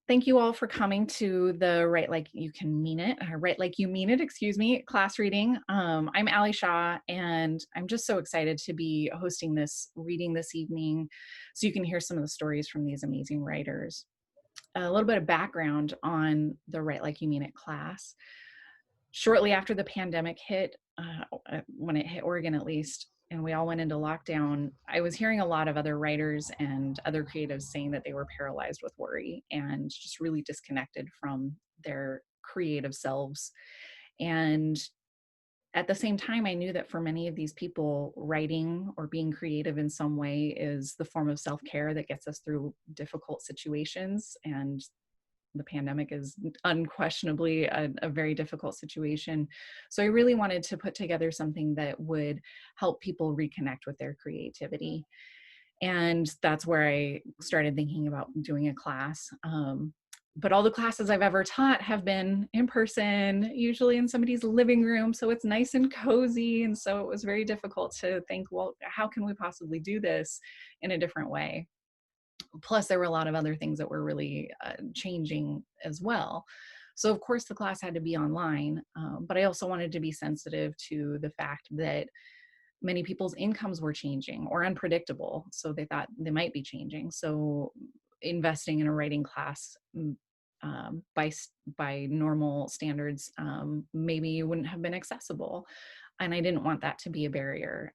Thank you all for coming to the Write Like You Can Mean It, Write Like You Mean It, excuse me, class reading. I'm Ali Shaw, and I'm just so excited to be hosting this reading this evening so you can hear some of the stories from these amazing writers. A little bit of background on the Write Like You Mean It class. Shortly after the pandemic hit, when it hit Oregon at least, and we all went into lockdown, I was hearing a lot of other writers and other creatives saying that they were paralyzed with worry and just really disconnected from their creative selves. And at the same time, I knew that for many of these people, writing or being creative in some way is the form of self care that gets us through difficult situations. And the pandemic is unquestionably a very difficult situation. So I really wanted to put together something that would help people reconnect with their creativity. And that's where I started thinking about doing a class. But all the classes I've ever taught have been in person, usually in somebody's living room. So it's nice and cozy. And so it was very difficult to think, well, how can we possibly do this in a different way? Plus, there were a lot of other things that were really changing as well. So, of course, the class had to be online, but I also wanted to be sensitive to the fact that many people's incomes were changing or unpredictable. So they thought they might be changing. So, investing in a writing class by normal standards maybe wouldn't have been accessible, and I didn't want that to be a barrier.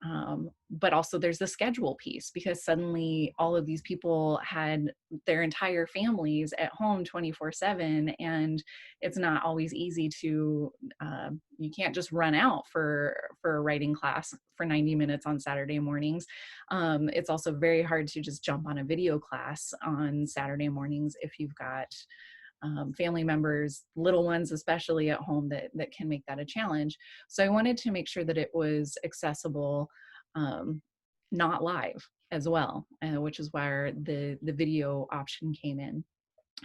But also there's the schedule piece, because suddenly all of these people had their entire families at home 24/7, and it's not always easy to, you can't just run out for a writing class for 90 minutes on Saturday mornings. It's also very hard to just jump on a video class on Saturday mornings if you've got family members, little ones especially at home, that can make that a challenge. So I wanted to make sure that it was accessible, not live as well, which is where the video option came in.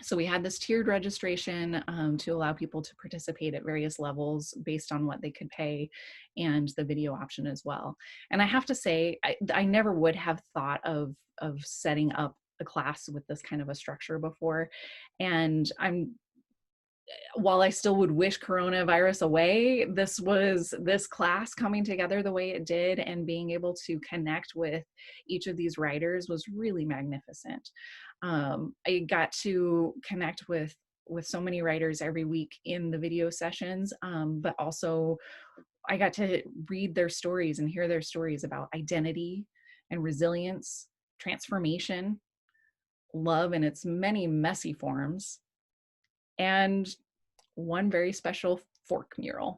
So we had this tiered registration to allow people to participate at various levels based on what they could pay, and the video option as well. And I have to say, I never would have thought of setting up a class with this kind of a structure before. And while I still would wish coronavirus away, this class coming together the way it did and being able to connect with each of these writers was really magnificent. I got to connect with so many writers every week in the video sessions, but also I got to read their stories and hear their stories about identity and resilience, transformation, love in its many messy forms, and one very special fork mural.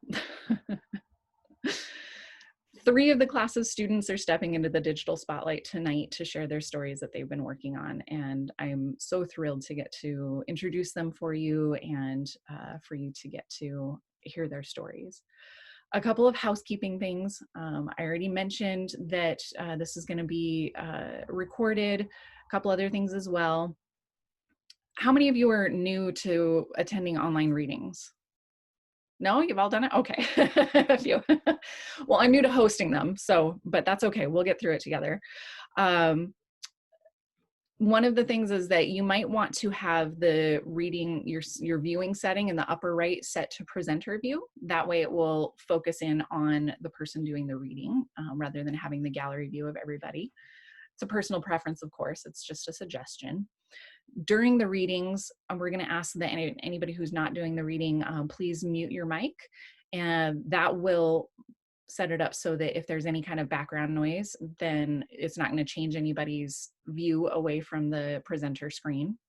3 of the class's students are stepping into the digital spotlight tonight to share their stories that they've been working on. And I'm so thrilled to get to introduce them for you, and for you to get to hear their stories. A couple of housekeeping things. I already mentioned that this is going to be recorded. A couple other things as well. How many of you are new to attending online readings? No, you've all done it? Okay. A few. Well, I'm new to hosting them, but that's okay. We'll get through it together. One of the things is that you might want to have the reading, your viewing setting in the upper right set to presenter view. That way it will focus in on the person doing the reading, rather than having the gallery view of everybody. It's a personal preference, of course. It's just a suggestion. During the readings, we're going to ask that anybody who's not doing the reading, please mute your mic, and that will set it up so that if there's any kind of background noise, then it's not going to change anybody's view away from the presenter screen.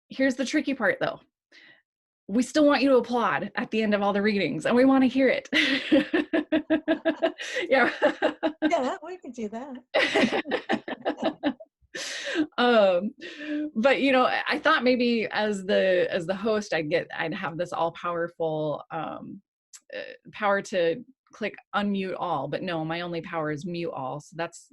Here's the tricky part though. We still want you to applaud at the end of all the readings, and we want to hear it. Yeah. Yeah, we could do that. But I thought maybe as the host, I'd have this all powerful power to click unmute all, but no, my only power is mute all. So that's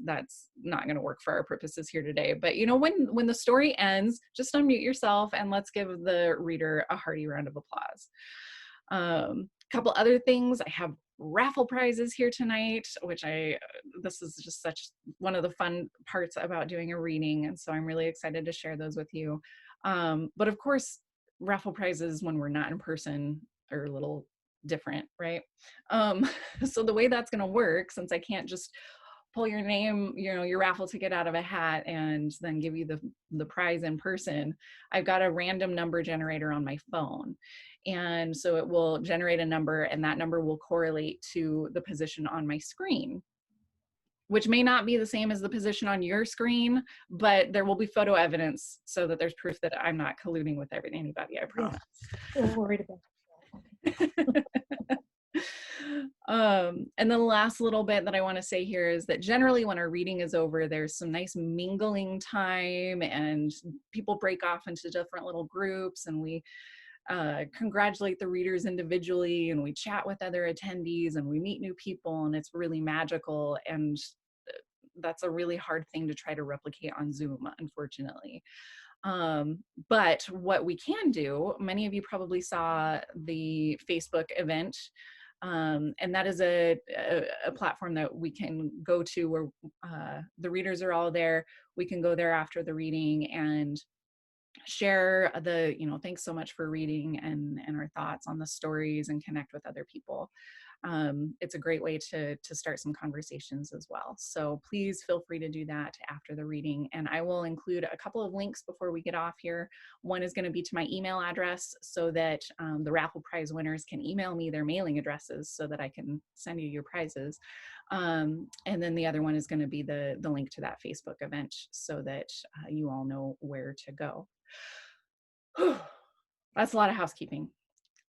not going to work for our purposes here today. But when the story ends, just unmute yourself and let's give the reader a hearty round of applause. Couple other things. I have raffle prizes here tonight, which this is just such one of the fun parts about doing a reading, and so I'm really excited to share those with you. But of course, raffle prizes when we're not in person are a little different, right? Um, so the way that's going to work, since I can't just pull your name, your raffle ticket out of a hat and then give you the prize in person, I've got a random number generator on my phone. And so it will generate a number, and that number will correlate to the position on my screen, which may not be the same as the position on your screen, but there will be photo evidence so that there's proof that I'm not colluding with anybody, I Yeah, promise. we're worried about And the last little bit that I want to say here is that generally when our reading is over, there's some nice mingling time and people break off into different little groups, and we congratulate the readers individually, and we chat with other attendees, and we meet new people, and it's really magical. And that's a really hard thing to try to replicate on Zoom, unfortunately. But what we can do, many of you probably saw the Facebook event, and that is a platform that we can go to where the readers are all there. We can go there after the reading and share thanks so much for reading, and our thoughts on the stories, and connect with other people. It's a great way to start some conversations as well. So please feel free to do that after the reading. And I will include a couple of links before we get off here. One is going to be to my email address so that the raffle prize winners can email me their mailing addresses so that I can send you your prizes. And then the other one is going to be the link to that Facebook event so that you all know where to go. That's a lot of housekeeping.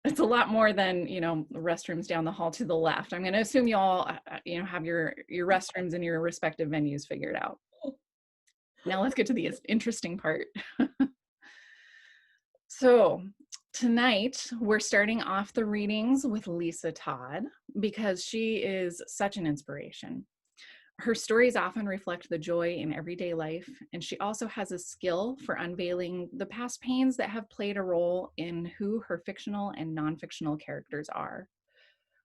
It's a lot more than, the restrooms down the hall to the left. I'm going to assume you all, have your restrooms in your respective venues figured out. Now let's get to the interesting part. So tonight we're starting off the readings with Lisa Todd because she is such an inspiration. Her stories often reflect the joy in everyday life, and she also has a skill for unveiling the past pains that have played a role in who her fictional and non-fictional characters are.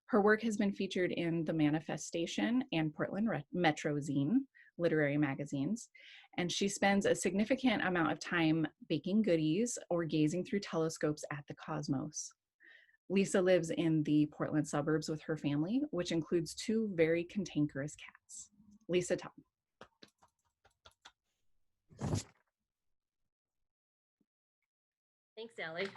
Her work has been featured in The Manifestation and Portland Metro Zine, literary magazines, and she spends a significant amount of time baking goodies or gazing through telescopes at the cosmos. Lisa lives in the Portland suburbs with her family, which includes 2 very cantankerous cats. Lisa Todd. Thanks, Allie.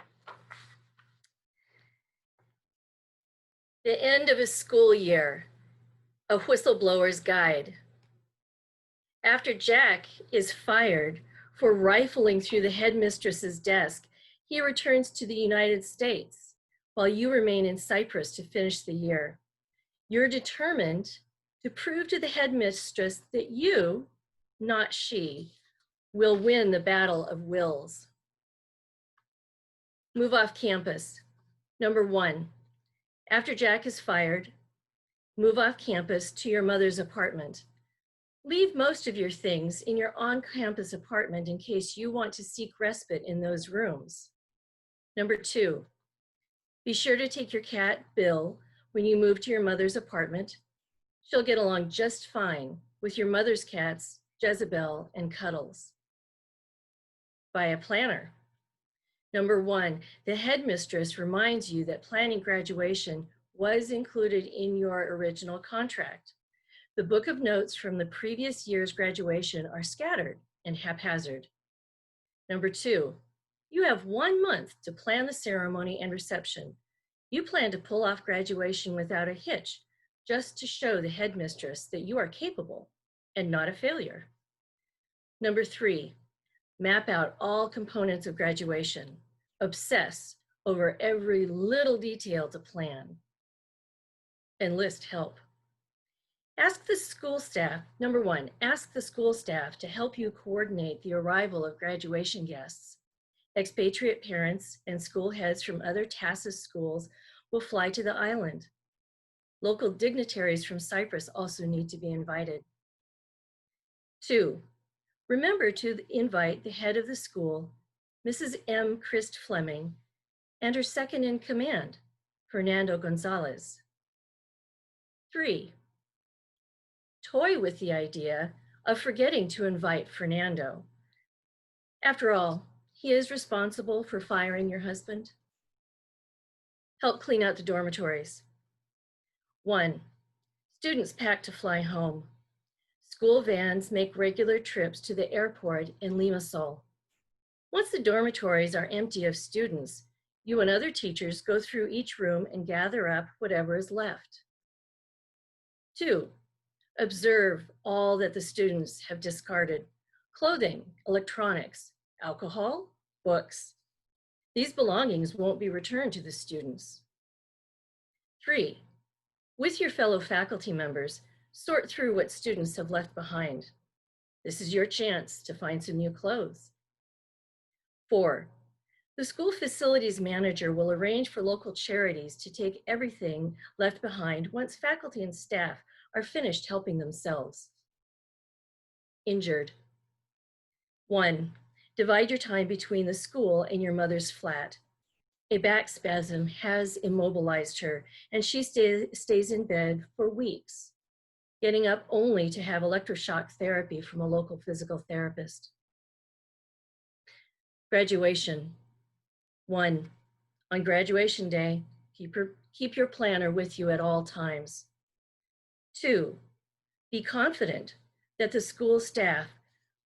The end of a school year, a whistleblower's guide. After Jack is fired for rifling through the headmistress's desk, he returns to the United States while you remain in Cyprus to finish the year. You're determined to prove to the headmistress that you, not she, will win the battle of wills. Move off campus. Number 1, after Jack is fired, move off campus to your mother's apartment. Leave most of your things in your on-campus apartment in case you want to seek respite in those rooms. Number 2, be sure to take your cat, Bill, when you move to your mother's apartment. She'll get along just fine with your mother's cats, Jezebel and Cuddles. Buy a planner. Number 1, the headmistress reminds you that planning graduation was included in your original contract. The book of notes from the previous year's graduation are scattered and haphazard. Number 2, you have 1 month to plan the ceremony and reception. You plan to pull off graduation without a hitch, just to show the headmistress that you are capable and not a failure. Number 3, map out all components of graduation. Obsess over every little detail to plan. Enlist help. Ask the school staff, number 1, ask the school staff to help you coordinate the arrival of graduation guests. Expatriate parents and school heads from other TASIS schools will fly to the island. Local dignitaries from Cyprus also need to be invited. 2, remember to invite the head of the school, Mrs. M. Christ Fleming, and her second in command, Fernando Gonzalez. 3, toy with the idea of forgetting to invite Fernando. After all, he is responsible for firing your husband? Help clean out the dormitories. 1. Students pack to fly home. School vans make regular trips to the airport in Limassol. Once the dormitories are empty of students, you and other teachers go through each room and gather up whatever is left. 2. Observe all that the students have discarded: clothing, electronics, alcohol, books. These belongings won't be returned to the students. 3. With your fellow faculty members, sort through what students have left behind. This is your chance to find some new clothes. 4. The school facilities manager will arrange for local charities to take everything left behind once faculty and staff are finished helping themselves. Injured. 1. Divide your time between the school and your mother's flat. A back spasm has immobilized her, and she stays in bed for weeks, getting up only to have electroshock therapy from a local physical therapist. Graduation. 1. On graduation day, keep your planner with you at all times. 2. Be confident that the school staff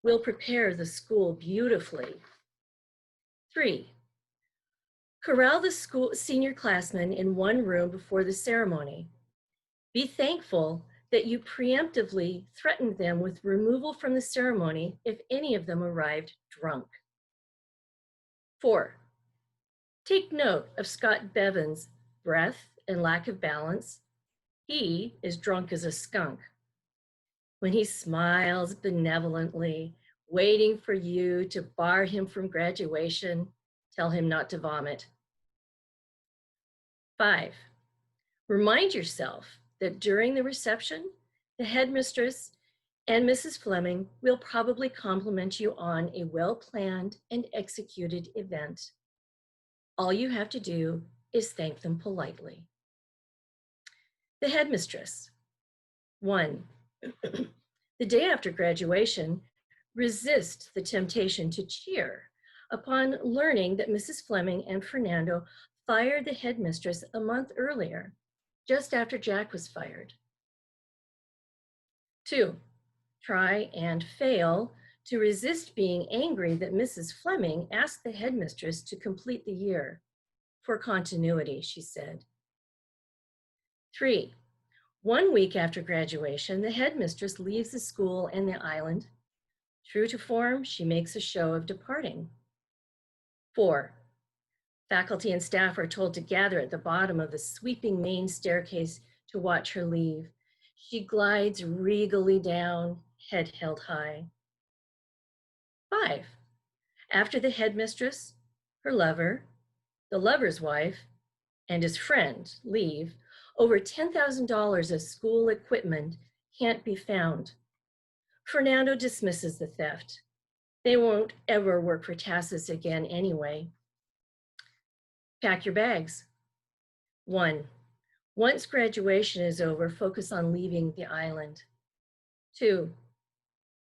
will prepare the school beautifully. 3. Corral the school senior classmen in one room before the ceremony. Be thankful that you preemptively threatened them with removal from the ceremony if any of them arrived drunk. 4. Take note of Scott Bevan's breath and lack of balance. He is drunk as a skunk. When he smiles benevolently, waiting for you to bar him from graduation, tell him not to vomit. 5. Remind yourself that during the reception, the headmistress and Mrs. Fleming will probably compliment you on a well-planned and executed event. All you have to do is thank them politely. The headmistress. 1. The day after graduation, resist the temptation to cheer upon learning that Mrs. Fleming and Fernando fired the headmistress a month earlier, just after Jack was fired. 2. Try and fail to resist being angry that Mrs. Fleming asked the headmistress to complete the year. For continuity, she said. 3. 1 week after graduation, the headmistress leaves the school and the island. True to form, she makes a show of departing. 4. Faculty and staff are told to gather at the bottom of the sweeping main staircase to watch her leave. She glides regally down, head held high. 5. After the headmistress, her lover, the lover's wife, and his friend leave, over $10,000 of school equipment can't be found. Fernando dismisses the theft. They won't ever work for Tassus again anyway. Pack your bags. 1. Once graduation is over, focus on leaving the island. 2.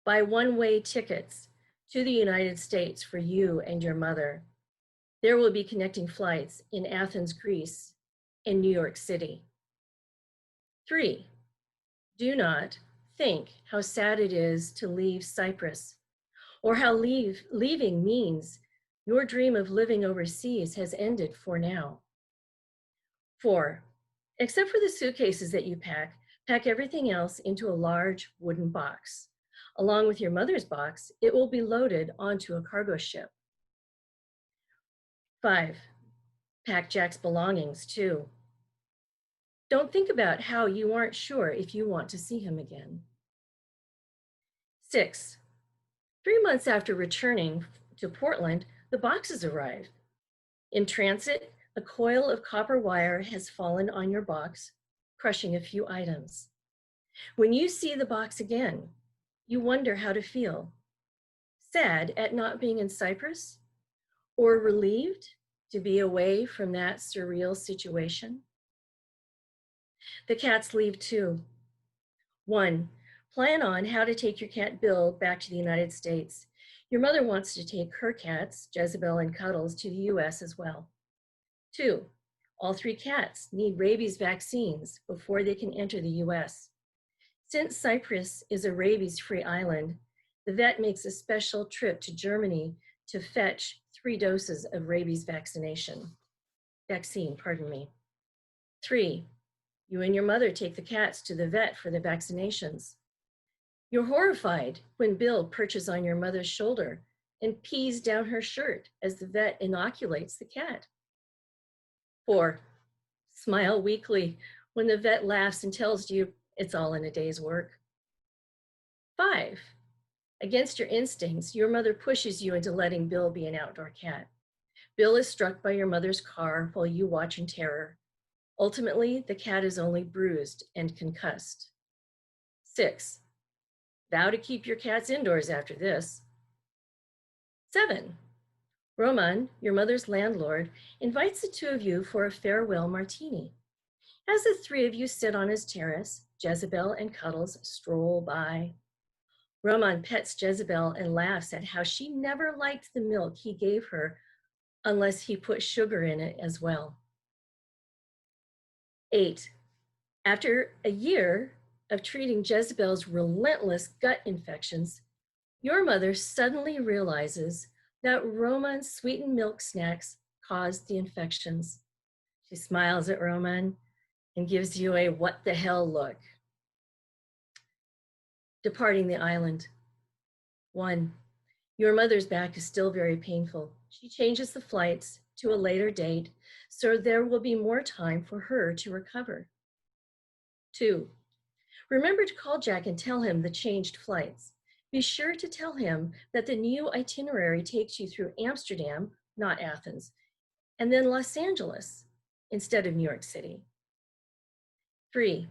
Buy one-way tickets to the United States for you and your mother. There will be connecting flights in Athens, Greece, and New York City. 3. Do not think how sad it is to leave Cyprus, or how leaving means your dream of living overseas has ended for now. 4. Except for the suitcases that you pack everything else into a large wooden box. Along with your mother's box, it will be loaded onto a cargo ship. 5. Pack Jack's belongings too. Don't think about how you aren't sure if you want to see him again. 6. 3 months after returning to Portland, the boxes arrived. In transit, a coil of copper wire has fallen on your box, crushing a few items. When you see the box again, you wonder how to feel. Sad at not being in Cyprus, or relieved to be away from that surreal situation? The cats leave too. 1. Plan on how to take your cat Bill back to the United States. Your mother wants to take her cats, Jezebel and Cuddles, to the US as well. 2, all 3 cats need rabies vaccines before they can enter the US. Since Cyprus is a rabies-free island, the vet makes a special trip to Germany to fetch 3 doses of rabies vaccine. 3, you and your mother take the cats to the vet for the vaccinations. You're horrified when Bill perches on your mother's shoulder and pees down her shirt as the vet inoculates the cat. 4, smile weakly when the vet laughs and tells you it's all in a day's work. 5, against your instincts, your mother pushes you into letting Bill be an outdoor cat. Bill is struck by your mother's car while you watch in terror. Ultimately, the cat is only bruised and concussed. 6, vow to keep your cats indoors after this. 7, Roman, your mother's landlord, invites the 2 of you for a farewell martini. As the 3 of you sit on his terrace, Jezebel and Cuddles stroll by. Roman pets Jezebel and laughs at how she never liked the milk he gave her unless he put sugar in it as well. 8, after a year of treating Jezebel's relentless gut infections, your mother suddenly realizes that Roman's sweetened milk snacks caused the infections. She smiles at Roman and gives you a what the hell look. Departing the island. 1, your mother's back is still very painful. She changes the flights to a later date, so there will be more time for her to recover. 2, remember to call Jack and tell him the changed flights. Be sure to tell him that the new itinerary takes you through Amsterdam, not Athens, and then Los Angeles instead of New York City. 3,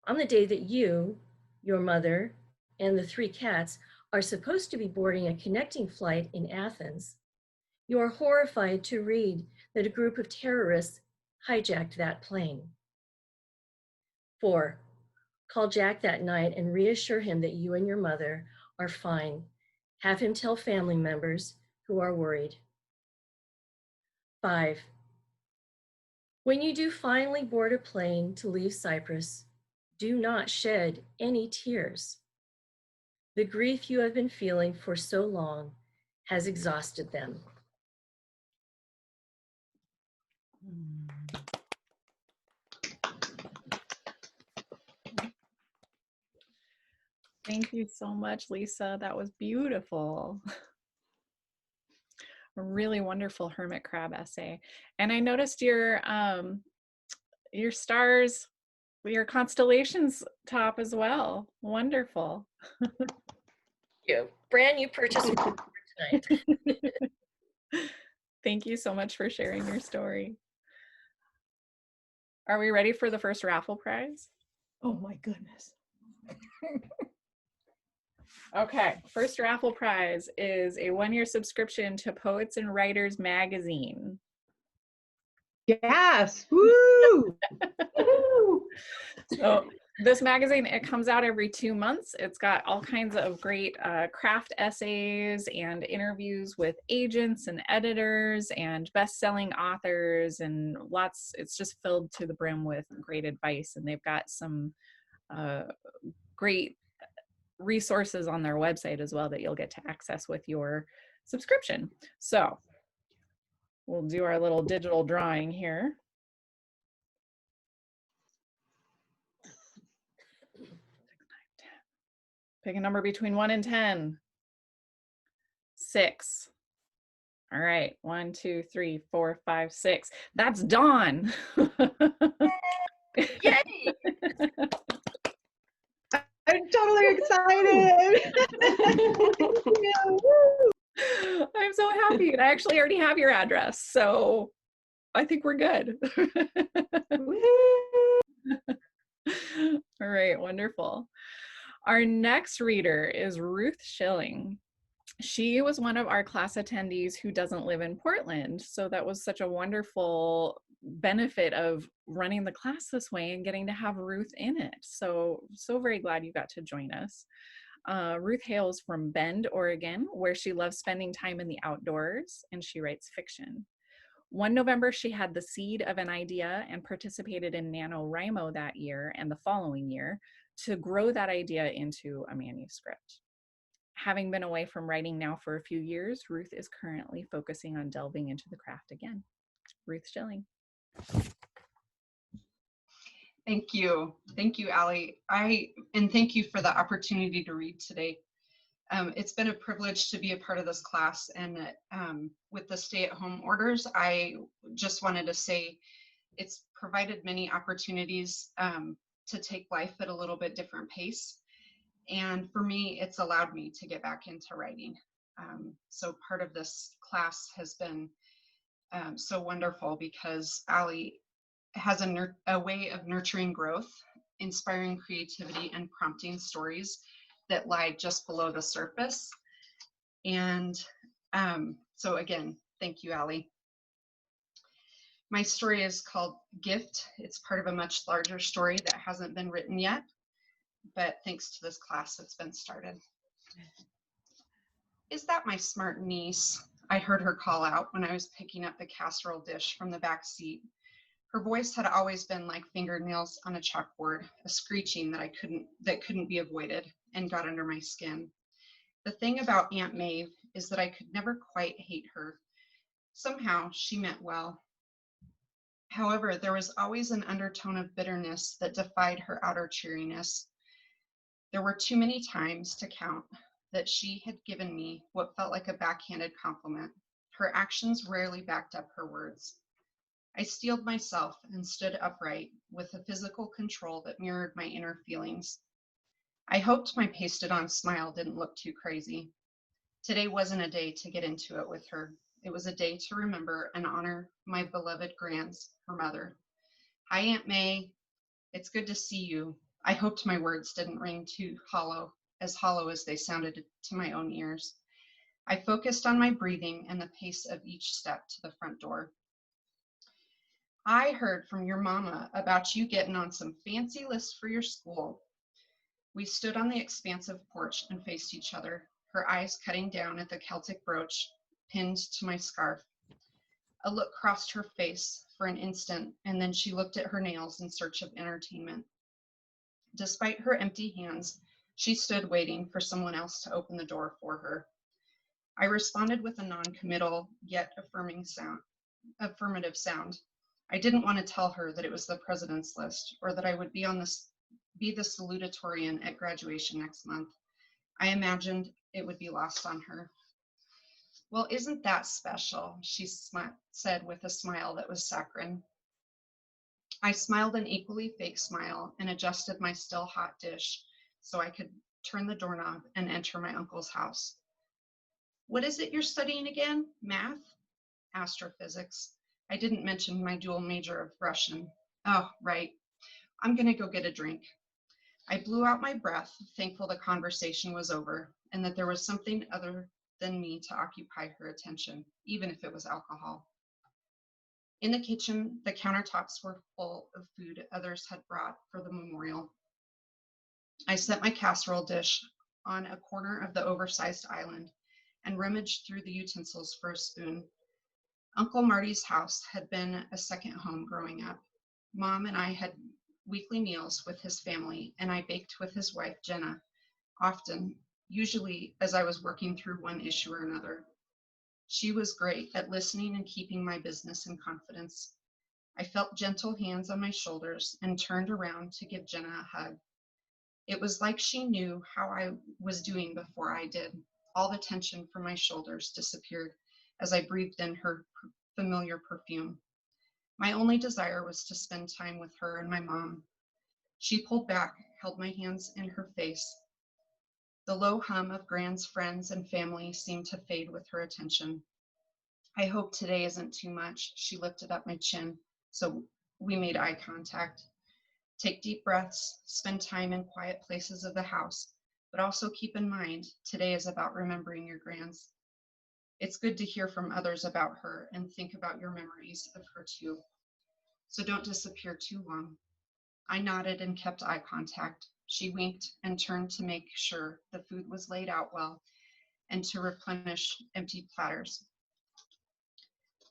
on the day that you, your mother, and the 3 cats are supposed to be boarding a connecting flight in Athens, you are horrified to read that a group of terrorists hijacked that plane. 4, call Jack that night and reassure him that you and your mother are fine. Have him tell family members who are worried. 5, when you do finally board a plane to leave Cyprus, do not shed any tears. The grief you have been feeling for so long has exhausted them. Thank you so much, Lisa. That was beautiful. A really wonderful hermit crab essay. And I noticed your stars, your constellations top as well. Wonderful. Thank you. Brand new purchase tonight. Thank you so much for sharing your story. Are we ready for the first raffle prize? Oh my goodness. Okay, first raffle prize is a 1-year subscription to Poets and Writers magazine. Yes, woo! So this magazine, it comes out every 2 months. It's got all kinds of great craft essays and interviews with agents and editors and best-selling authors and lots. It's just filled to the brim with great advice, and they've got some great resources on their website as well that you'll get to access with your subscription. So we'll do our little digital drawing here. Pick a number between 1 and 10. 6. All right, 1, 2, 3, 4, 5, 6. That's Dawn. Yay! I'm totally excited. I'm so happy. And I actually already have your address, so I think we're good. All right, wonderful. Our next reader is Ruth Shilling. She was one of our class attendees who doesn't live in Portland, so that was such a wonderful benefit of running the class this way and getting to have Ruth in it. So very glad you got to join us. Ruth hails from Bend, Oregon, where she loves spending time in the outdoors, and she writes fiction. One November, she had the seed of an idea and participated in NaNoWriMo that year and the following year to grow that idea into a manuscript. Having been away from writing now for a few years, Ruth is currently focusing on delving into the craft again. Ruth Shilling. Thank you. Thank you, Allie. And thank you for the opportunity to read today. It's been a privilege to be a part of this class, and with the stay-at-home orders, I just wanted to say it's provided many opportunities to take life at a little bit different pace. And for me, it's allowed me to get back into writing. So part of this class has been so wonderful because Allie has a way of nurturing growth, inspiring creativity, and prompting stories that lie just below the surface. And so again, thank you, Allie. My story is called Gift. It's part of a much larger story that hasn't been written yet, but thanks to this class, it's been started. Is that my smart niece? I heard her call out when I was picking up the casserole dish from the back seat. Her voice had always been like fingernails on a chalkboard, a screeching that couldn't be avoided and got under my skin. The thing about Aunt Maeve is that I could never quite hate her. Somehow she meant well. However, there was always an undertone of bitterness that defied her outer cheeriness. There were too many times to count that she had given me what felt like a backhanded compliment. Her actions rarely backed up her words. I steeled myself and stood upright with a physical control that mirrored my inner feelings. I hoped my pasted-on smile didn't look too crazy. Today wasn't a day to get into it with her. It was a day to remember and honor my beloved Grans, her mother. Hi, Aunt May. It's good to see you. I hoped my words didn't ring too hollow as they sounded to my own ears. I focused on my breathing and the pace of each step to the front door. I heard from your mama about you getting on some fancy lists for your school. We stood on the expansive porch and faced each other, her eyes cutting down at the Celtic brooch pinned to my scarf. A look crossed her face for an instant, and then she looked at her nails in search of entertainment. Despite her empty hands, she stood waiting for someone else to open the door for her. I responded with a non-committal yet affirmative sound. I didn't want to tell her that it was the president's list or that I would be the salutatorian at graduation next month. I imagined it would be lost on her. Well, isn't that special? She said with a smile that was saccharine. I smiled an equally fake smile and adjusted my still hot dish so I could turn the doorknob and enter my uncle's house. What is it you're studying again? Math? Astrophysics. I didn't mention my dual major of Russian. Oh, right. I'm gonna go get a drink. I blew out my breath, thankful the conversation was over and that there was something other than me to occupy her attention, even if it was alcohol. In the kitchen, the countertops were full of food others had brought for the memorial. I set my casserole dish on a corner of the oversized island and rummaged through the utensils for a spoon. Uncle Marty's house had been a second home growing up. Mom and I had weekly meals with his family, and I baked with his wife, Jenna, often, usually as I was working through one issue or another. She was great at listening and keeping my business in confidence. I felt gentle hands on my shoulders and turned around to give Jenna a hug. It was like she knew how I was doing before I did. All the tension from my shoulders disappeared as I breathed in her familiar perfume. My only desire was to spend time with her and my mom. She pulled back, held my hands in her face. The low hum of Gran's friends and family seemed to fade with her attention. I hope today isn't too much. She lifted up my chin, so we made eye contact. Take deep breaths, spend time in quiet places of the house, but also keep in mind, today is about remembering your Grans. It's good to hear from others about her and think about your memories of her too. So don't disappear too long. I nodded and kept eye contact. She winked and turned to make sure the food was laid out well and to replenish empty platters.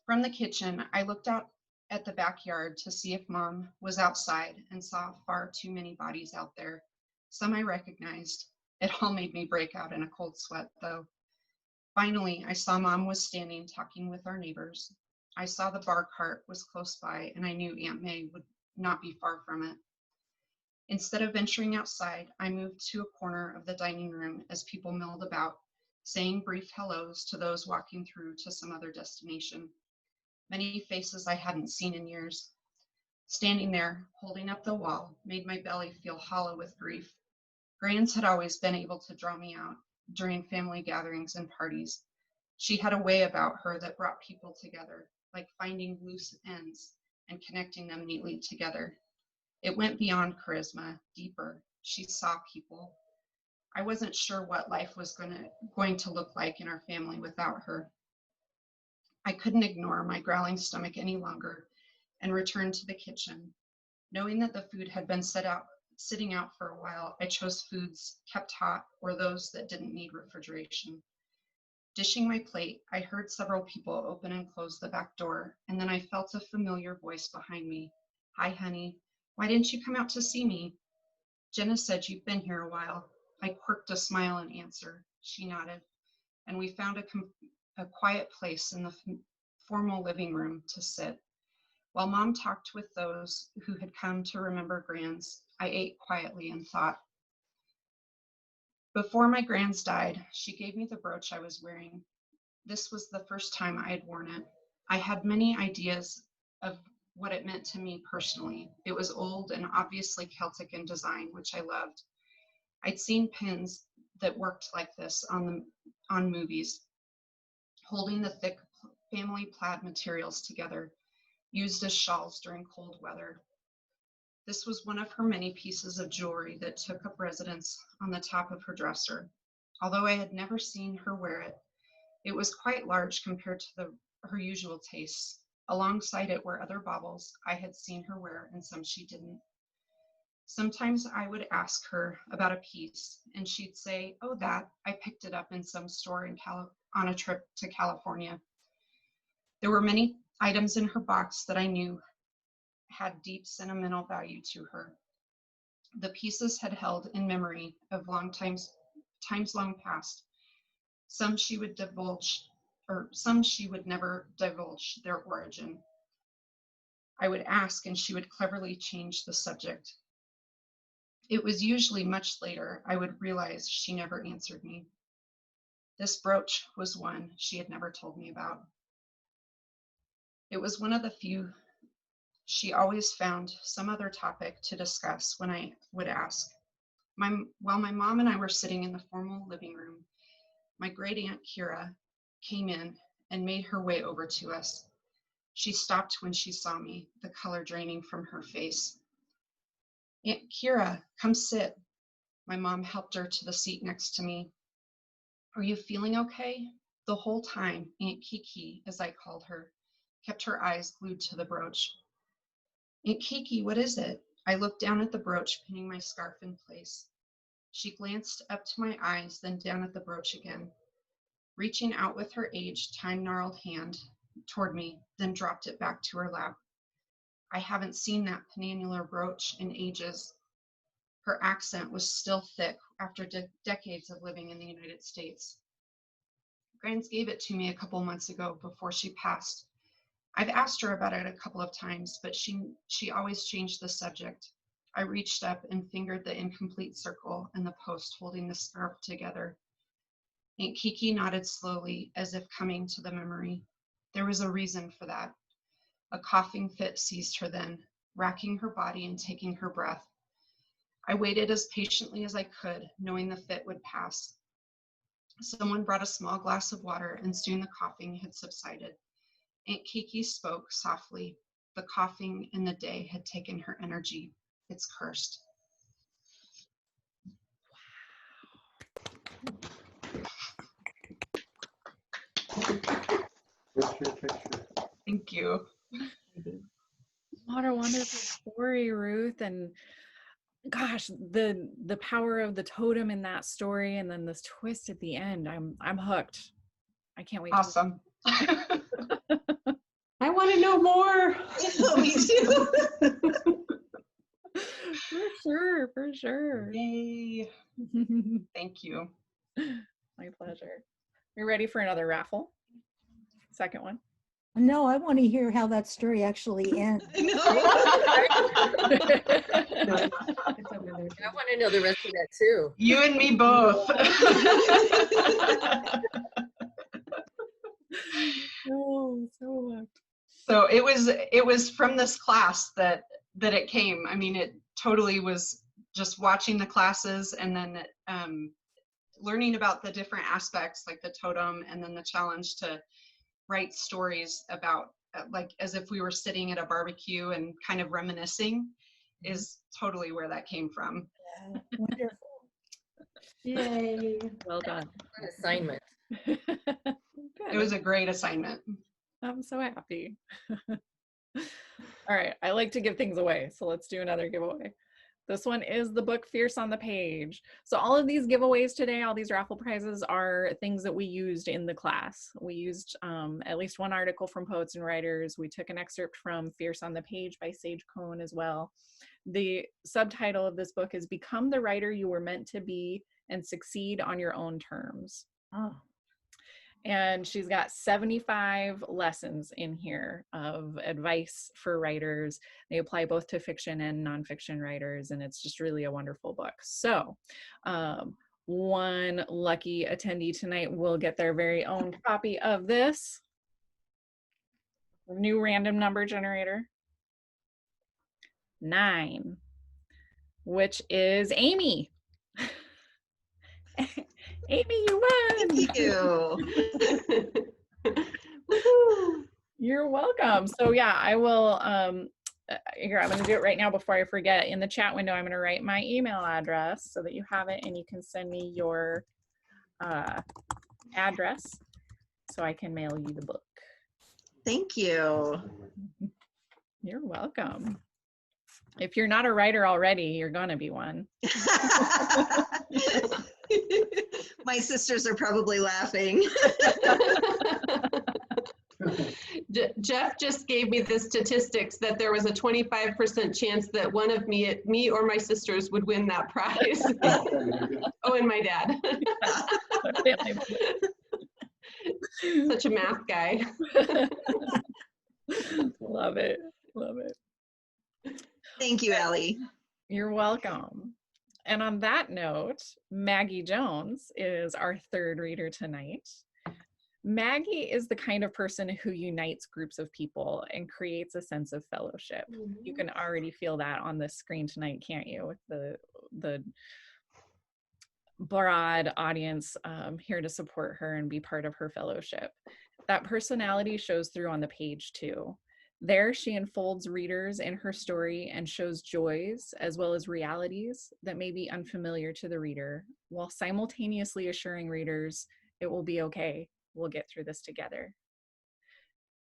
From the kitchen, I looked out at the backyard to see if Mom was outside and saw far too many bodies out there. Some I recognized. It all made me break out in a cold sweat, though. Finally, I saw Mom was standing talking with our neighbors. I saw the bar cart was close by, and I knew Aunt May would not be far from it. Instead of venturing outside, I moved to a corner of the dining room as people milled about, saying brief hellos to those walking through to some other destination. Many faces I hadn't seen in years. Standing there, holding up the wall, made my belly feel hollow with grief. Grans had always been able to draw me out during family gatherings and parties. She had a way about her that brought people together, like finding loose ends and connecting them neatly together. It went beyond charisma, deeper. She saw people. I wasn't sure what life was going to look like in our family without her. I couldn't ignore my growling stomach any longer and returned to the kitchen. Knowing that the food had been sitting out for a while, I chose foods kept hot or those that didn't need refrigeration. Dishing my plate, I heard several people open and close the back door, and then I felt a familiar voice behind me. "Hi, honey. Why didn't you come out to see me?" "Jenna said you've been here a while." I quirked a smile in answer. She nodded, and we found a quiet place in the formal living room to sit. While Mom talked with those who had come to remember Grans, I ate quietly and thought. Before my Grans died, she gave me the brooch I was wearing. This was the first time I had worn it. I had many ideas of what it meant to me personally. It was old and obviously Celtic in design, which I loved. I'd seen pins that worked like this on movies, holding the thick family plaid materials together, used as shawls during cold weather. This was one of her many pieces of jewelry that took up residence on the top of her dresser. Although I had never seen her wear it, it was quite large compared to her usual tastes. Alongside it were other baubles I had seen her wear and some she didn't. Sometimes I would ask her about a piece and she'd say, "Oh, I picked it up in some store on a trip to California." There were many items in her box that I knew had deep sentimental value to her. The pieces had held in memory of times long past. Some she would never divulge their origin. I would ask and she would cleverly change the subject. It was usually much later I would realize she never answered me. This brooch was one she had never told me about. It was one of the few she always found some other topic to discuss when I would ask. While my mom and I were sitting in the formal living room, my great aunt Kira came in and made her way over to us. She stopped when she saw me, the color draining from her face. "Aunt Kira, come sit." My mom helped her to the seat next to me. "Are you feeling okay?" The whole time, Aunt Kiki, as I called her, kept her eyes glued to the brooch. "Aunt Kiki, what is it?" I looked down at the brooch, pinning my scarf in place. She glanced up to my eyes, then down at the brooch again, reaching out with her aged, time-gnarled hand toward me, then dropped it back to her lap. I haven't seen that penannular brooch in ages. Her accent was still thick after decades of living in the United States. Grans gave it to me a couple months ago before she passed. I've asked her about it a couple of times, but she always changed the subject. I reached up and fingered the incomplete circle and the post holding the scarf together. Aunt Kiki nodded slowly, as if coming to the memory. There was a reason for that. A coughing fit seized her then, racking her body and taking her breath. I waited as patiently as I could, knowing the fit would pass. Someone brought a small glass of water, and soon the coughing had subsided. Aunt Kiki spoke softly. The coughing in the day had taken her energy. It's cursed. Thank you. What a wonderful story, Ruth. And gosh, the power of the totem in that story, and then this twist at the end. I'm hooked. I can't wait. Awesome. I want to know more. Me too. For sure. Yay. Thank you. My pleasure. You ready for another raffle? Second one. No, I want to hear how that story actually ends. I want to know the rest of that too. You and me both. Oh, so hooked. So it was from this class that it came. I mean, it totally was just watching the classes and then learning about the different aspects, like the totem, and then the challenge to write stories about, like, as if we were sitting at a barbecue and kind of reminiscing, is totally where that came from. Yeah, wonderful. Yay. Well done. An assignment. It was a great assignment. I'm so happy. All right, I like to give things away, so let's do another giveaway. This one is the book Fierce on the Page. So all of these giveaways today, all these raffle prizes are things that we used in the class. We used at least one article from Poets and Writers. We took an excerpt from Fierce on the Page by Sage Cohn as well. The subtitle of this book is Become the Writer You Were Meant to Be and Succeed on Your Own Terms. Oh, And she's got 75 lessons in here of advice for writers. They apply both to fiction and nonfiction writers, and it's just really a wonderful book. So one lucky attendee tonight will get their very own copy of this. New random number generator. 9, which is Amy. Amy, you won. Thank you. You're welcome. So yeah, I will, here, I'm going to do it right now before I forget. In the chat window, I'm going to write my email address so that you have it and you can send me your address so I can mail you the book. Thank you. You're welcome. If you're not a writer already, you're going to be one. My sisters are probably laughing. Jeff just gave me the statistics that there was a 25% chance that one of me or my sisters would win that prize. Oh, and my dad. Such a math guy. Love it. Love it. Thank you, Allie. You're welcome. And on that note, Maggie Jones is our third reader tonight. Maggie is the kind of person who unites groups of people and creates a sense of fellowship. You can already feel that on the screen tonight, can't you? With the broad audience here to support her and be part of her fellowship. That personality shows through on the page too. There, she unfolds readers in her story and shows joys as well as realities that may be unfamiliar to the reader, while simultaneously assuring readers it will be okay. We'll get through this together.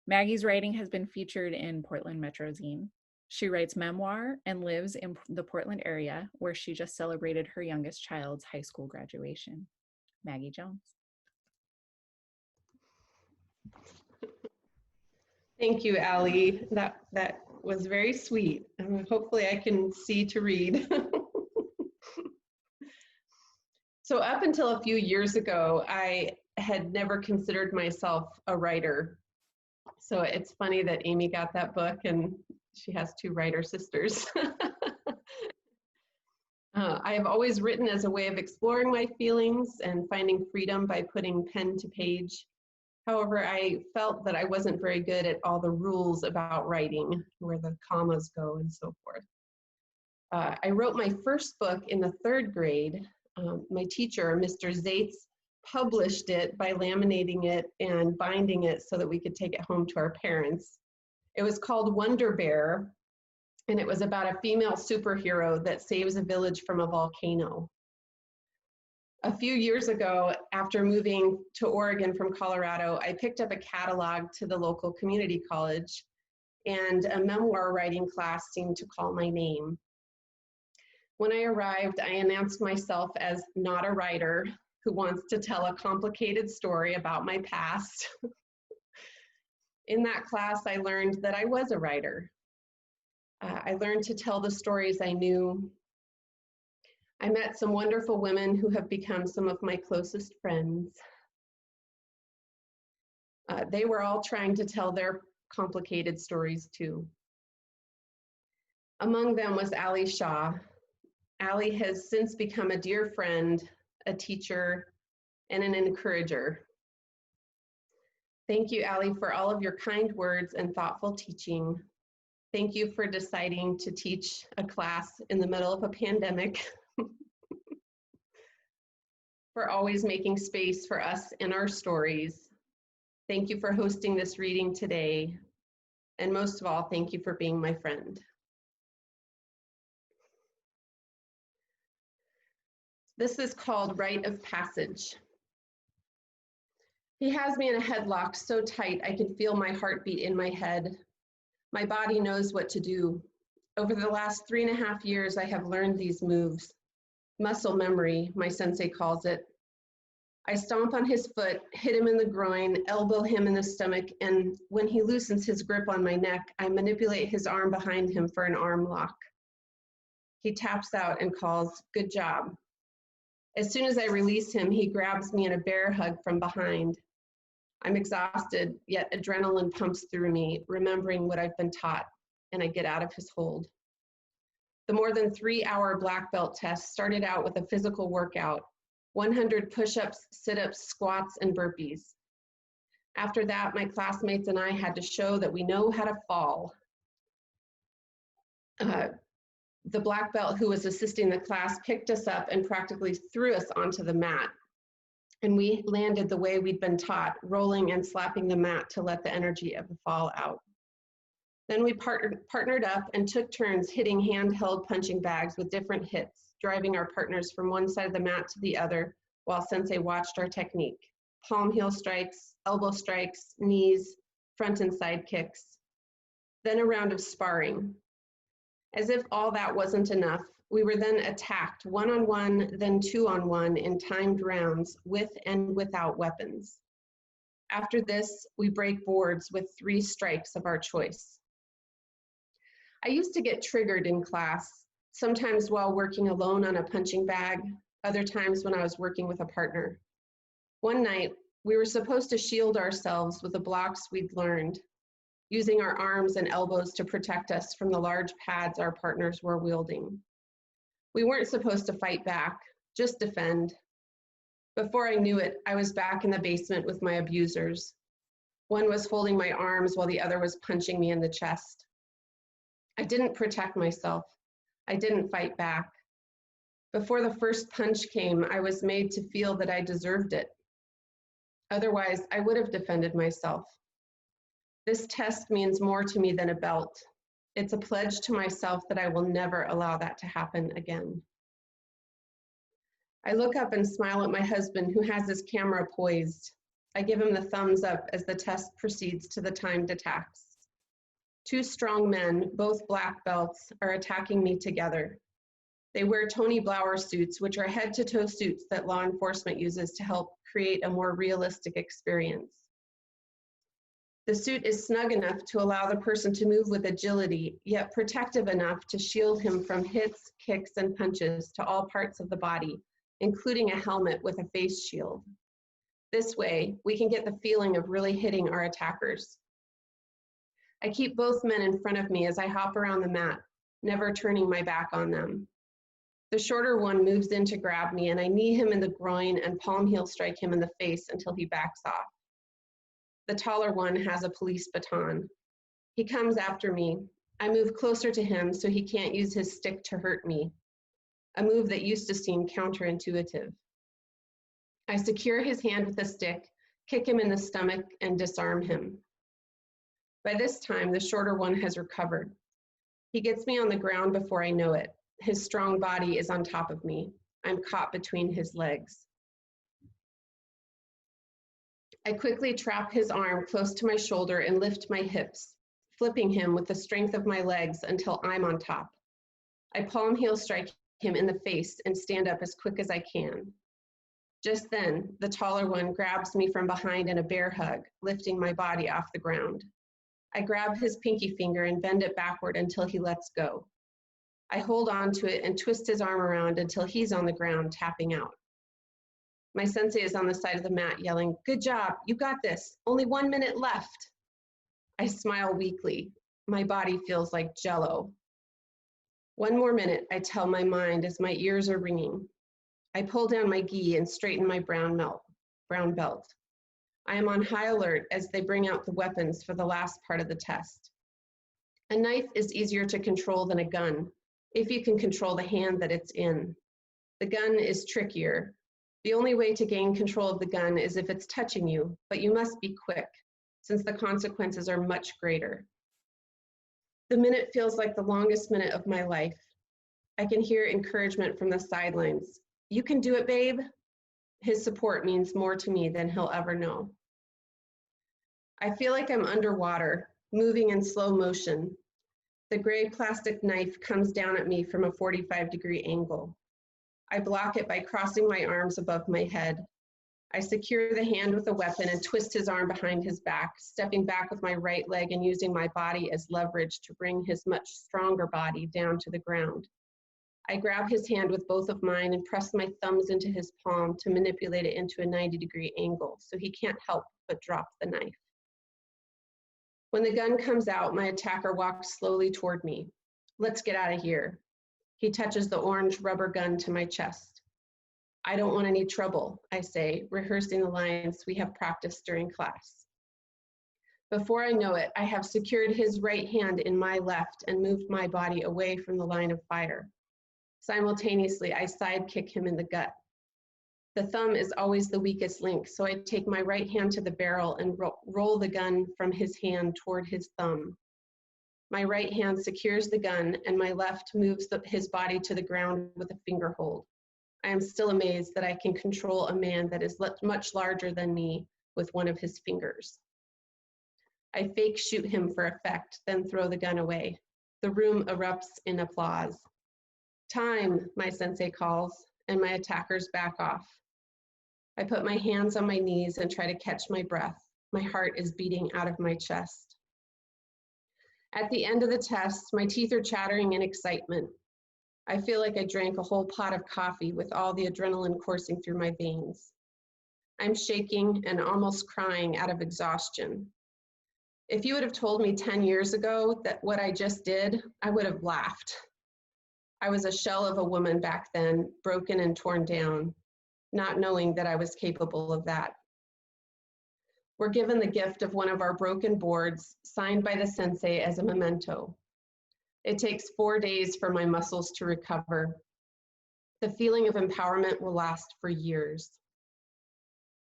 Maggie's writing has been featured in Portland Metro Zine. She writes memoir and lives in the Portland area, where she just celebrated her youngest child's high school graduation. Maggie Jones. Thank you, Allie. That was very sweet. Hopefully I can see to read. So up until a few years ago, I had never considered myself a writer. So it's funny that Amy got that book and she has 2 writer sisters. I have always written as a way of exploring my feelings and finding freedom by putting pen to page. However, I felt that I wasn't very good at all the rules about writing, where the commas go and so forth. I wrote my first book in the 3rd grade. My teacher, Mr. Zaitz, published it by laminating it and binding it so that we could take it home to our parents. It was called Wonder Bear, and it was about a female superhero that saves a village from a volcano. A few years ago, after moving to Oregon from Colorado, I picked up a catalog to the local community college, and a memoir writing class seemed to call my name. When I arrived, I announced myself as not a writer who wants to tell a complicated story about my past. In that class, I learned that I was a writer. I learned to tell the stories I knew. I met some wonderful women who have become some of my closest friends. They were all trying to tell their complicated stories too. Among them was Allie Shaw. Allie has since become a dear friend, a teacher, and an encourager. Thank you, Allie, for all of your kind words and thoughtful teaching. Thank you for deciding to teach a class in the middle of a pandemic, for always making space for us and our stories. Thank you for hosting this reading today. And most of all, thank you for being my friend. This is called Rite of Passage. He has me in a headlock so tight I can feel my heartbeat in my head. My body knows what to do. Over the last 3.5 years, I have learned these moves. Muscle memory, my sensei calls it. I stomp on his foot, hit him in the groin, elbow him in the stomach, and when he loosens his grip on my neck, I manipulate his arm behind him for an arm lock. He taps out and calls, "Good job." As soon as I release him, he grabs me in a bear hug from behind. I'm exhausted, yet adrenaline pumps through me, remembering what I've been taught, and I get out of his hold. The more than 3-hour black belt test started out with a physical workout, 100 push-ups, sit-ups, squats, and burpees. After that, my classmates and I had to show that we know how to fall. The black belt who was assisting the class picked us up and practically threw us onto the mat. And we landed the way we'd been taught, rolling and slapping the mat to let the energy of the fall out. Then we partnered up and took turns hitting handheld punching bags with different hits, driving our partners from one side of the mat to the other while sensei watched our technique. Palm heel strikes, elbow strikes, knees, front and side kicks. Then a round of sparring. As if all that wasn't enough, we were then attacked 1-on-1, then 2-on-1 in timed rounds with and without weapons. After this, we break boards with 3 strikes of our choice. I used to get triggered in class, sometimes while working alone on a punching bag, other times when I was working with a partner. One night, we were supposed to shield ourselves with the blocks we'd learned, using our arms and elbows to protect us from the large pads our partners were wielding. We weren't supposed to fight back, just defend. Before I knew it, I was back in the basement with my abusers. One was holding my arms while the other was punching me in the chest. I didn't protect myself. I didn't fight back. Before the first punch came, I was made to feel that I deserved it. Otherwise, I would have defended myself. This test means more to me than a belt. It's a pledge to myself that I will never allow that to happen again. I look up and smile at my husband who has his camera poised. I give him the thumbs up as the test proceeds to the timed attacks. 2 strong men, both black belts, are attacking me together. They wear Tony Blauer suits, which are head-to-toe suits that law enforcement uses to help create a more realistic experience. The suit is snug enough to allow the person to move with agility, yet protective enough to shield him from hits, kicks, and punches to all parts of the body, including a helmet with a face shield. This way, we can get the feeling of really hitting our attackers. I keep both men in front of me as I hop around the mat, never turning my back on them. The shorter one moves in to grab me, and I knee him in the groin and palm heel strike him in the face until he backs off. The taller one has a police baton. He comes after me. I move closer to him so he can't use his stick to hurt me, a move that used to seem counterintuitive. I secure his hand with a stick, kick him in the stomach, and disarm him. By this time, the shorter one has recovered. He gets me on the ground before I know it. His strong body is on top of me. I'm caught between his legs. I quickly trap his arm close to my shoulder and lift my hips, flipping him with the strength of my legs until I'm on top. I palm heel strike him in the face and stand up as quick as I can. Just then, the taller one grabs me from behind in a bear hug, lifting my body off the ground. I grab his pinky finger and bend it backward until he lets go. I hold on to it and twist his arm around until he's on the ground, tapping out. My sensei is on the side of the mat yelling, "Good job, you got this, only 1 minute left." I smile weakly. My body feels like jello. 1 more minute, I tell my mind as my ears are ringing. I pull down my gi and straighten my brown belt. I am on high alert as they bring out the weapons for the last part of the test. A knife is easier to control than a gun, if you can control the hand that it's in. The gun is trickier. The only way to gain control of the gun is if it's touching you, but you must be quick, since the consequences are much greater. The minute feels like the longest minute of my life. I can hear encouragement from the sidelines. "You can do it, babe." His support means more to me than he'll ever know. I feel like I'm underwater, moving in slow motion. The gray plastic knife comes down at me from a 45-degree angle. I block it by crossing my arms above my head. I secure the hand with the weapon and twist his arm behind his back, stepping back with my right leg and using my body as leverage to bring his much stronger body down to the ground. I grab his hand with both of mine and press my thumbs into his palm to manipulate it into a 90-degree angle so he can't help but drop the knife. When the gun comes out, my attacker walks slowly toward me. "Let's get out of here." He touches the orange rubber gun to my chest. "I don't want any trouble," I say, rehearsing the lines we have practiced during class. Before I know it, I have secured his right hand in my left and moved my body away from the line of fire. Simultaneously, I sidekick him in the gut. The thumb is always the weakest link, so I take my right hand to the barrel and roll the gun from his hand toward his thumb. My right hand secures the gun, and my left moves his body to the ground with a finger hold. I am still amazed that I can control a man that is much larger than me with one of his fingers. I fake shoot him for effect, then throw the gun away. The room erupts in applause. "Time," my sensei calls, and my attackers back off. I put my hands on my knees and try to catch my breath. My heart is beating out of my chest. At the end of the test, my teeth are chattering in excitement. I feel like I drank a whole pot of coffee with all the adrenaline coursing through my veins. I'm shaking and almost crying out of exhaustion. If you would have told me 10 years ago that what I just did, I would have laughed. I was a shell of a woman back then, broken and torn down, not knowing that I was capable of that. We're given the gift of one of our broken boards, signed by the sensei as a memento. It takes 4 days for my muscles to recover. The feeling of empowerment will last for years.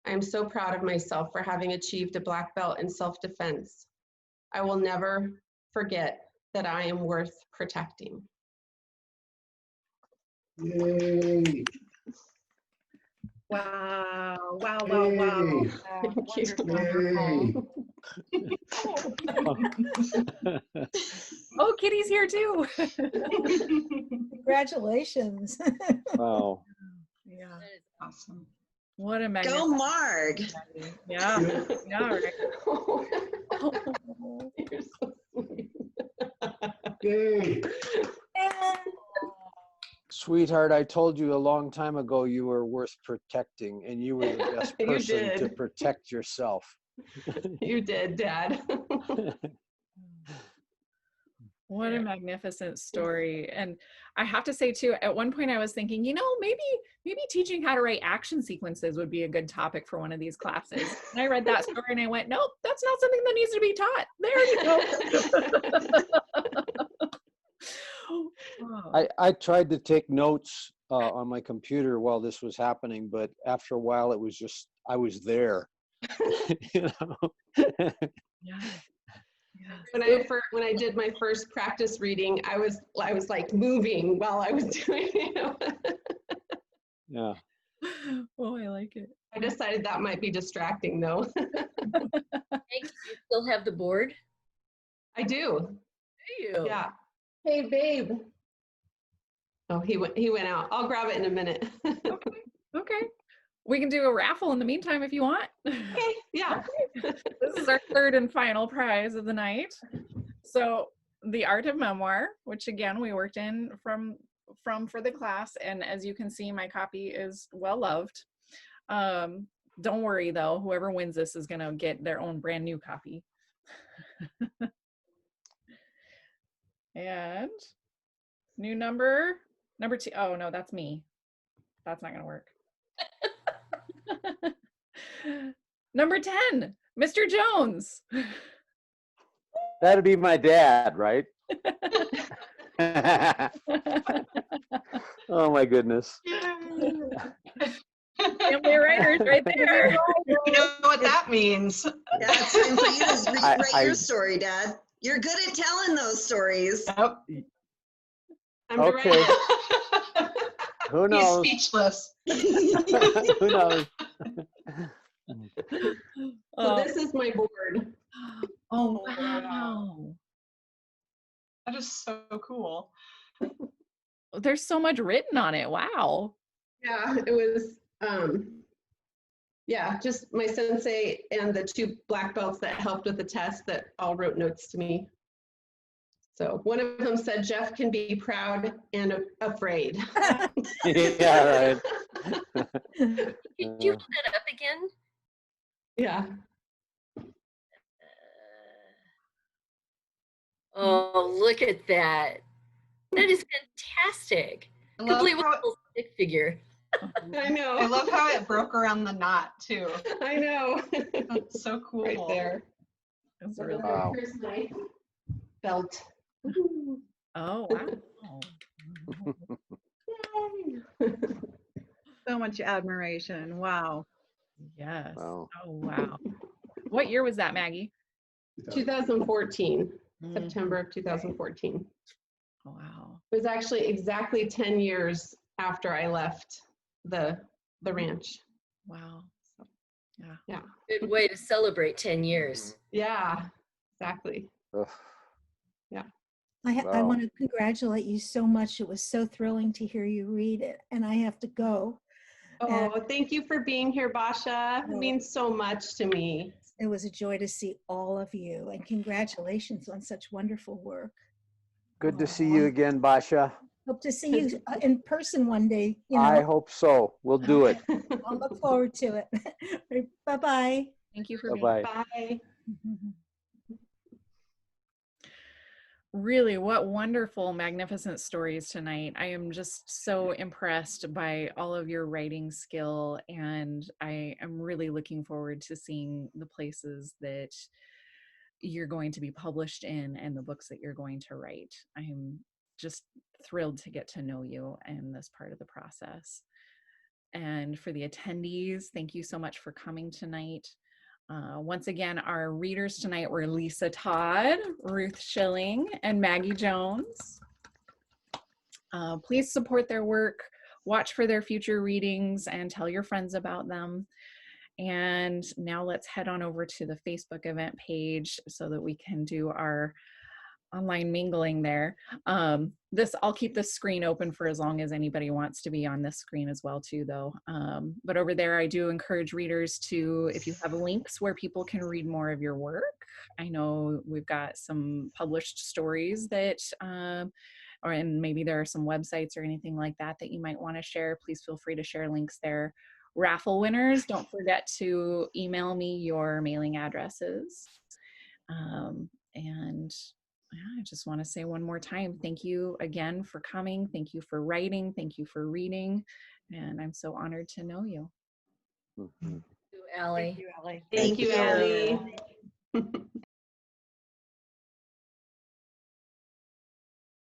I am so proud of myself for having achieved a black belt in self-defense. I will never forget that I am worth protecting. Yay. Wow, wow, wow, wow. Yay. Wonderful. Yay. Oh, Kitty's here too. Congratulations. Wow. Yeah. Awesome. What a Go magnificent. Marg. Yeah. Yeah. Right. You're so sweet. Yay. Sweetheart, I told you a long time ago you were worth protecting, and you were the best You person to did. protect yourself. You did, Dad. What a magnificent story. And I have to say too, at one point I was thinking, maybe teaching how to write action sequences would be a good topic for one of these classes. And I read that story and I went, nope, that's not something that needs to be taught. There you go. Oh. I tried to take notes on my computer while this was happening, but after a while it was just, I was there. You know? Yeah. When I did my first practice reading, I was like moving while I was doing it. Yeah. Oh, I like it. I decided that might be distracting though. Hey, you still have the board? I do. Do you? Yeah. Hey, babe. Oh, he went out. I'll grab it in a minute. Okay. We can do a raffle in the meantime if you want. Okay, yeah. This is our third and final prize of the night. So the Art of Memoir, which again we worked in from for the class, and as you can see, my copy is well loved. Don't worry though, whoever wins this is gonna get their own brand new copy. And new number 2. Oh no, that's me. That's not gonna work. Number 10, Mr. Jones. That'd be my dad, right? Oh my goodness. Family writers right there. You know what that means. Yeah, it's time for you to write your I- story, Dad. You're good at telling those stories. Yep. I'm Okay. ready. Who He's knows? speechless. Who knows? So this is my board. Oh wow. That is so cool. There's so much written on it. Wow. Yeah, it was, yeah, just my sensei and the 2 black belts that helped with the test that all wrote notes to me. So one of them said, Jeff can be proud and afraid. Yeah, right. Did you look that up again? Yeah. Oh, look at that. That is fantastic. I love Complete with how a little stick figure. I know. I love how it broke around the knot too. I know. That's so cool. Right there. That's So really Wow. here's my belt. Oh wow. So much admiration. Wow. Yes. Wow. Oh wow. What year was that, Maggie? 2014, September of 2014. Wow. It was actually exactly 10 years after I left the ranch. Wow. Yeah. Yeah. Good way to celebrate 10 years. Yeah, exactly. Ugh. I Wow. want to congratulate you so much. It was so thrilling to hear you read it, and I have to go. Oh, thank you for being here, Basha. It means so much to me. It was a joy to see all of you, and congratulations on such wonderful work. Good to see you again, Basha. Hope to see you in person one day. I hope so. We'll do it. I'll look forward to it. Bye-bye. Thank you for being Bye-bye. Bye. Really, what wonderful, magnificent stories tonight. I am just so impressed by all of your writing skill, and I am really looking forward to seeing the places that you're going to be published in and the books that you're going to write. I'm just thrilled to get to know you in this part of the process. And for the attendees, thank you so much for coming tonight. Once again, our readers tonight were Lisa Todd, Ruth Shilling, and Maggie Jones. Please support their work, watch for their future readings, and tell your friends about them. And now let's head on over to the Facebook event page so that we can do our online mingling there. I'll keep this screen open for as long as anybody wants to be on this screen as well too though. But over there I do encourage readers to, if you have links where people can read more of your work. I know we've got some published stories that, and maybe there are some websites or anything like that that you might want to share. Please feel free to share links there. Raffle winners, don't forget to email me your mailing addresses. And I just want to say one more time, thank you again for coming. Thank you for writing. Thank you for reading. And I'm so honored to know you. Mhm. Thank you, Allie. Thank you, Allie. Thank you, you. Allie.